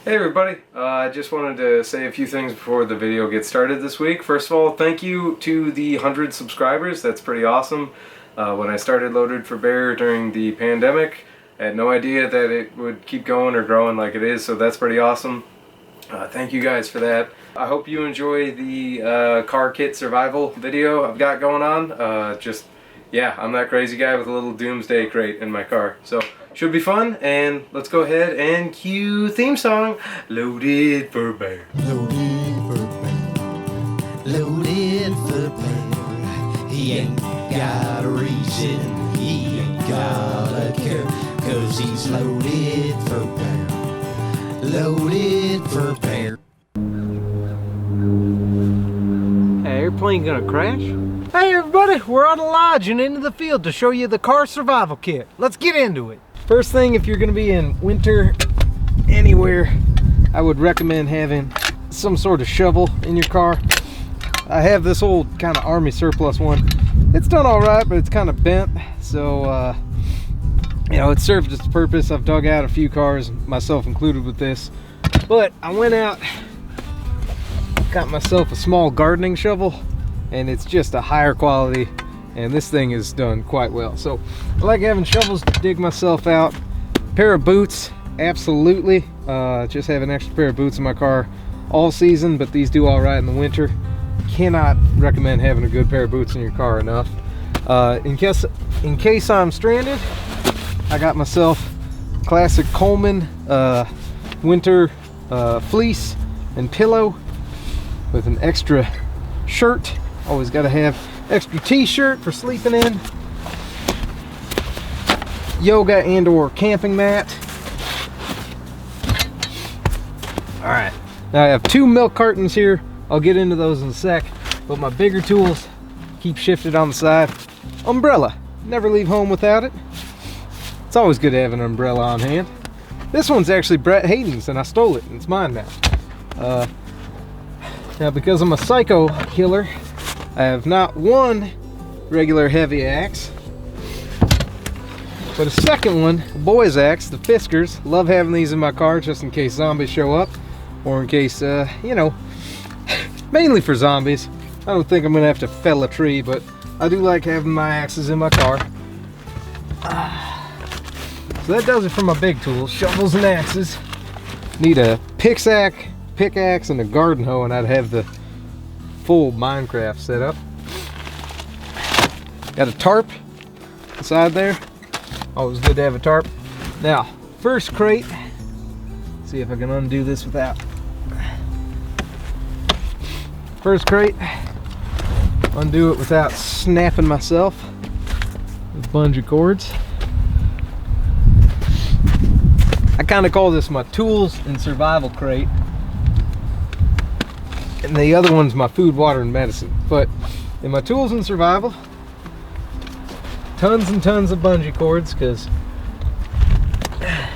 Hey everybody, I just wanted to say a few things before the video gets started this week. First of all, thank you to the 100 subscribers, that's pretty awesome. When I started Loaded for Bear during the pandemic, I had no idea that it would keep going or growing like it is, so that's pretty awesome. Thank you guys for that. I hope you enjoy the car kit survival video I've got going on. Yeah, I'm that crazy guy with a little Doomsday crate in my car. So, should be fun, and let's go ahead and cue theme song, Loaded for Bear. Loaded for bear, loaded for bear. He ain't got a reason, he ain't got a care, 'cause he's loaded for bear, loaded for bear. Hey, airplane gonna crash? Hey everybody, we're on a lodge and into the field to show you the car survival kit. Let's get into it. First thing, if you're gonna be in winter anywhere, I would recommend having some sort of shovel in your car. I have this old kind of army surplus one. It's done all right, but it's kind of bent. So, you know, it served its purpose. I've dug out a few cars, myself included with this. But I went out, got myself a small gardening shovel, and it's just a higher quality, and this thing is done quite well. So I like having shovels to dig myself out. Pair of boots, absolutely. Just have an extra pair of boots in my car all season, but these do all right in the winter. Cannot recommend having a good pair of boots in your car enough. In case I'm stranded, I got myself classic Coleman winter fleece and pillow with an extra shirt. Always got to have extra t-shirt for sleeping in. Yoga and or camping mat. Alright, now I have 2 milk cartons here. I'll get into those in a sec, but my bigger tools keep shifted on the side. Umbrella, never leave home without it. It's always good to have an umbrella on hand. This one's actually Brett Hayden's and I stole it and it's mine now. Now because I'm a psycho killer, I have not one regular heavy axe, but a second one, a boy's axe, the Fiskars. Love having these in my car just in case zombies show up, or in case, you know, mainly for zombies. I don't think I'm gonna have to fell a tree, but I do like having my axes in my car. So that does it for my big tools, shovels and axes. Need a pickaxe and a garden hoe, and I'd have the full Minecraft setup. Got a tarp inside there. Always good to have a tarp. Now, first crate. See if I can undo this without. First crate. Undo it without snapping myself with bungee cords. I kind of call this my tools and survival crate. And the other one's my food, water, and medicine. But in my tools and survival, tons and tons of bungee cords, because I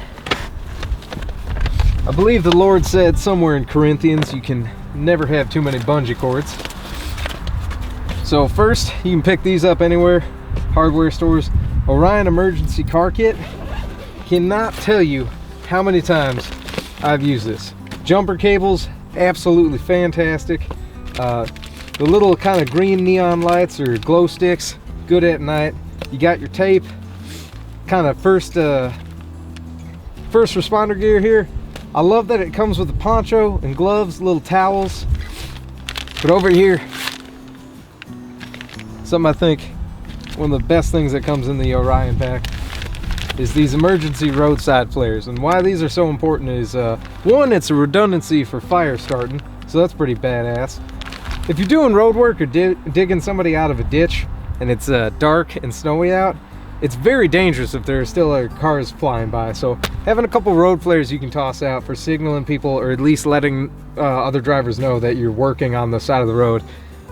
believe the Lord said somewhere in Corinthians you can never have too many bungee cords. So first, you can pick these up anywhere, hardware stores. Orion Emergency Car Kit. Cannot tell you how many times I've used this. Jumper cables, absolutely fantastic. The little kind of green neon lights or glow sticks, good at night. You got your tape, kind of first responder gear here. I love that it comes with a poncho and gloves, little towels. But over here, something I think one of the best things that comes in the Orion pack is these emergency roadside flares. And why these are so important is, one, it's a redundancy for fire starting, so that's pretty badass. If you're doing road work or digging somebody out of a ditch and it's dark and snowy out, it's very dangerous if there are still other cars flying by. So having a couple road flares you can toss out for signaling people, or at least letting other drivers know that you're working on the side of the road,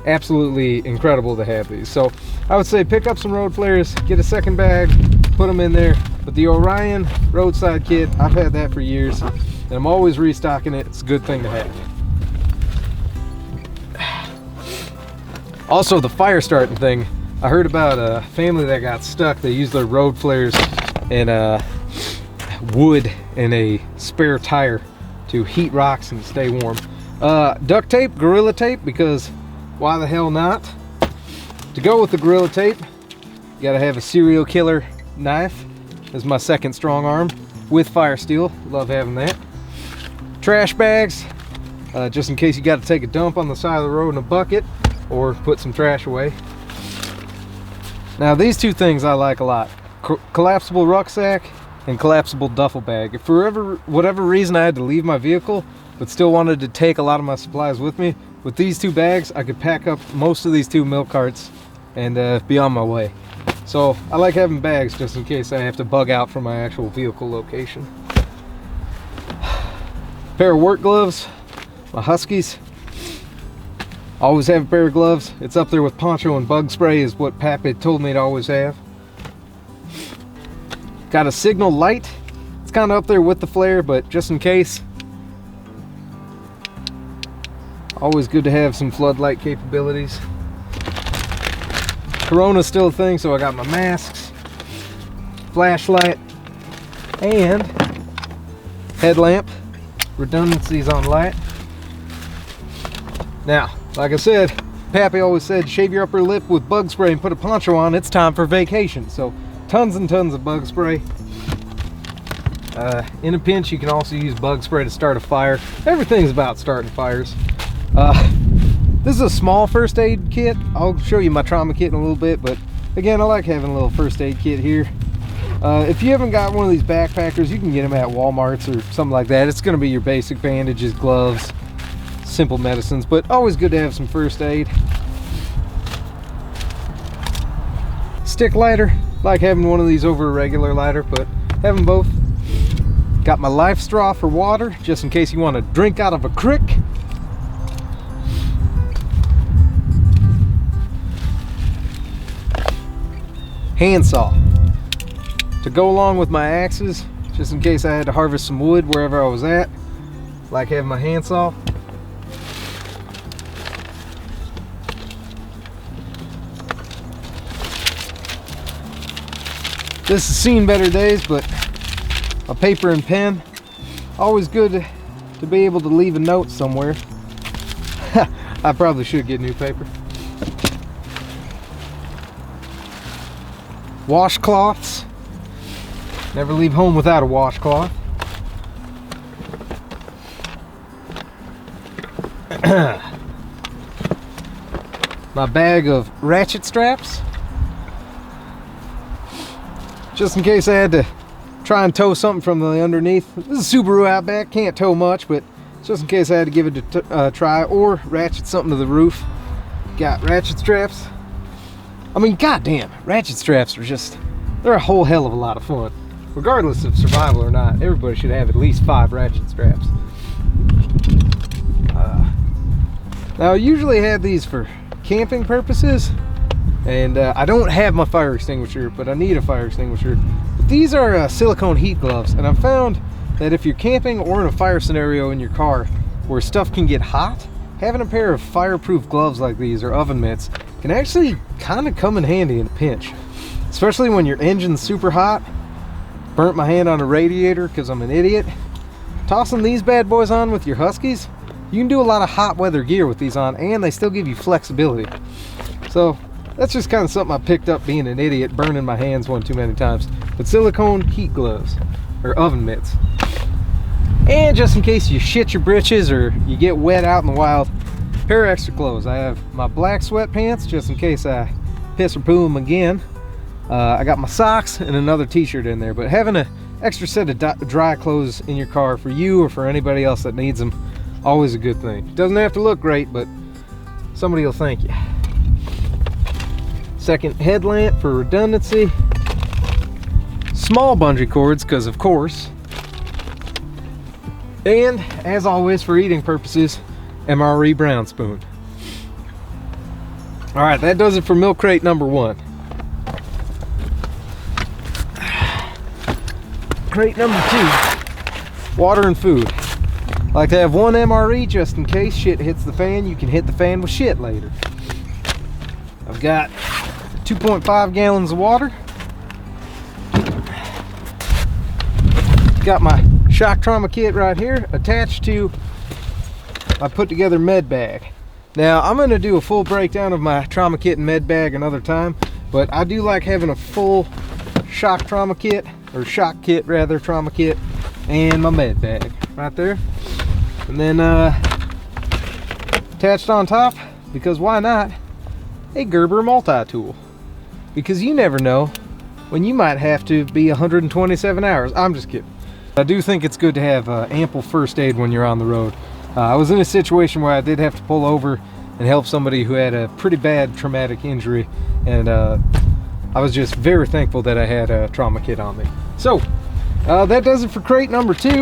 absolutely incredible to have these. So I would say pick up some road flares, get a second bag, put them in there. But the Orion roadside kit, I've had that for years and I'm always restocking it. It's a good thing to have. Also, the fire starting thing, I heard about a family that got stuck. They used their road flares and wood and a spare tire to heat rocks and stay warm. Duct tape, Gorilla Tape, because why the hell not? To go with the Gorilla Tape, you gotta have a serial killer knife as my second strong arm with fire steel. Love having that. Trash bags, just in case you got to take a dump on the side of the road in a bucket or put some trash away. Now these two things I like a lot: collapsible rucksack and collapsible duffel bag. If for whatever reason I had to leave my vehicle but still wanted to take a lot of my supplies with me, with these two bags I could pack up most of these 2 milk carts and be on my way. So I like having bags just in case I have to bug out from my actual vehicle location. Pair of work gloves, my Huskies. Always have a pair of gloves. It's up there with poncho and bug spray is what Pap had told me to always have. Got a signal light. It's kind of up there with the flare, but just in case. Always good to have some floodlight capabilities. Corona's still a thing, so I got my masks, flashlight, and headlamp. Redundancies on light. Now, like I said, Pappy always said, shave your upper lip with bug spray and put a poncho on. It's time for vacation. So tons and tons of bug spray. In a pinch, you can also use bug spray to start a fire. Everything's about starting fires. This is a small first aid kit. I'll show you my trauma kit in a little bit, but again, I like having a little first aid kit here. If you haven't got one of these backpackers, you can get them at Walmart's or something like that. It's going to be your basic bandages, gloves, simple medicines, but always good to have some first aid. Stick lighter, like having one of these over a regular lighter, but having both. Got my life straw for water, just in case you want to drink out of a creek. Handsaw to go along with my axes, just in case I had to harvest some wood wherever I was at. Like having my handsaw. This has seen better days, but a paper and pen, always good to be able to leave a note somewhere. I probably should get new paper. Washcloths. Never leave home without a washcloth. My bag of ratchet straps, just in case I had to try and tow something from the underneath. This is a Subaru Outback, can't tow much, but just in case I had to give it a try or ratchet something to the roof. Got ratchet straps. I mean, goddamn, ratchet straps are they're a whole hell of a lot of fun. Regardless of survival or not, everybody should have at least 5 ratchet straps. Now, I usually have these for camping purposes, and I don't have my fire extinguisher, but I need a fire extinguisher. But these are silicone heat gloves, and I've found that if you're camping or in a fire scenario in your car where stuff can get hot, having a pair of fireproof gloves like these or oven mitts can actually kind of come in handy in a pinch, especially when your engine's super hot. Burnt my hand on a radiator because I'm an idiot. Tossing these bad boys on with your Huskies, you can do a lot of hot weather gear with these on, and they still give you flexibility. So that's just kind of something I picked up being an idiot, burning my hands one too many times. But silicone heat gloves or oven mitts. And just in case you shit your britches or you get wet out in the wild, pair of extra clothes. I have my black sweatpants just in case I piss or poo them again. I got my socks and another t-shirt in there, but having an extra set of dry clothes in your car for you or for anybody else that needs them, always a good thing. It doesn't have to look great, but somebody will thank you. Second headlamp for redundancy. Small bungee cords, because of course. And as always, for eating purposes, MRE brown spoon. All right, that does it for milk crate number 1. Crate number 2, water and food. Like to have one MRE just in case shit hits the fan. You can hit the fan with shit later. I've got 2.5 gallons of water. Got my shock trauma kit right here attached to my put together med bag. Now I'm going to do a full breakdown of my trauma kit and med bag another time, but I do like having a full shock trauma kit, or shock kit rather, trauma kit, and my med bag right there. And then attached on top, because why not, a Gerber multi-tool. Because you never know when you might have to be 127 hours. I'm just kidding. I do think it's good to have ample first aid when you're on the road. I was in a situation where I did have to pull over and help somebody who had a pretty bad traumatic injury, and I was just very thankful that I had a trauma kit on me. So that does it for crate number 2.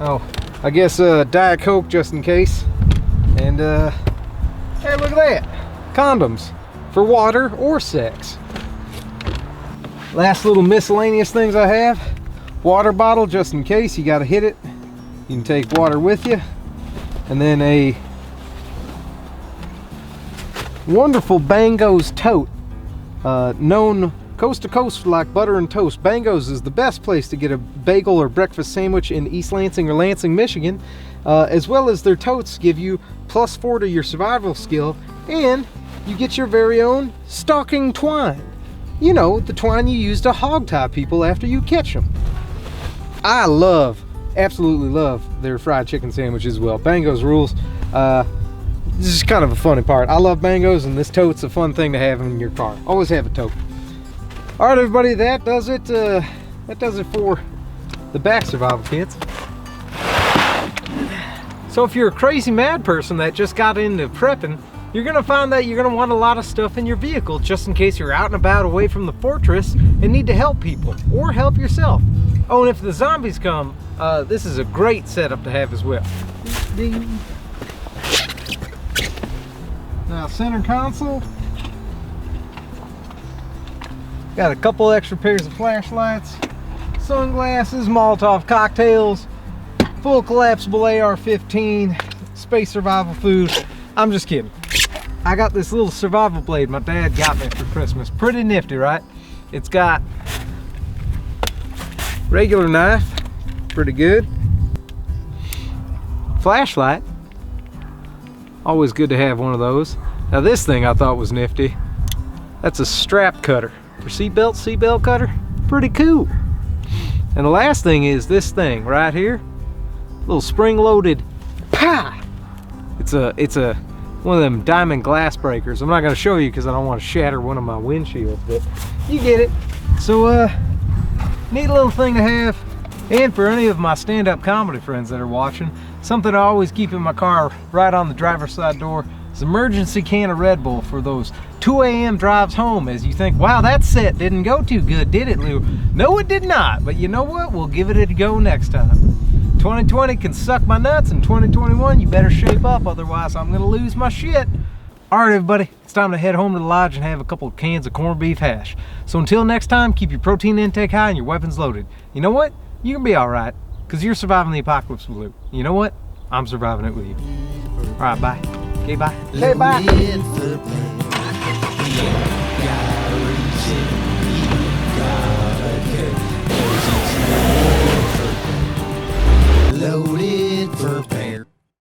Oh, I guess Diet Coke just in case. And hey, look at that, condoms for water or sex. Last little miscellaneous things I have: water bottle just in case you got to hit it. You can take water with you. And then a wonderful Bango's tote, known coast to coast like butter and toast. Bango's is the best place to get a bagel or breakfast sandwich in East Lansing or Lansing, Michigan, as well as their totes give you +4 to your survival skill, and you get your very own stalking twine. You know, the twine you use to hog tie people after you catch them. I absolutely love their fried chicken sandwiches as well. Bango's rules. This is kind of a funny part. I love Bango's, and this tote's a fun thing to have in your car. Always have a tote. All right, everybody, that does it. That does it for the back survival kits. So if you're a crazy mad person that just got into prepping, you're gonna find that you're gonna want a lot of stuff in your vehicle just in case you're out and about away from the fortress and need to help people or help yourself. Oh, and if the zombies come, this is a great setup to have as well. Ding. Now, center console. Got a couple extra pairs of flashlights, sunglasses, Molotov cocktails, full collapsible AR-15, space survival food. I'm just kidding. I got this little survival blade my dad got me for Christmas. Pretty nifty, right? It's got regular knife, pretty good. Flashlight, always good to have one of those. Now this thing I thought was nifty. That's a strap cutter for seatbelt cutter. Pretty cool. And the last thing is this thing right here, little spring-loaded. Pa! It's a one of them diamond glass breakers. I'm not going to show you because I don't want to shatter one of my windshields, but you get it. So neat little thing to have. And for any of my stand-up comedy friends that are watching, something I always keep in my car right on the driver's side door is an emergency can of Red Bull for those 2 a.m. drives home as you think, wow, that set didn't go too good, did it, Lou? No, it did not, but you know what? We'll give it a go next time. 2020 can suck my nuts, and 2021, you better shape up, otherwise I'm gonna lose my shit. All right, everybody, it's time to head home to the lodge and have a couple of cans of corned beef hash. So until next time, keep your protein intake high and your weapons loaded. You know what? You're gonna be all right, because you're surviving the apocalypse with Luke. You know what? I'm surviving it with you. All right, bye. Okay, bye. Okay, bye. Loaded for pair.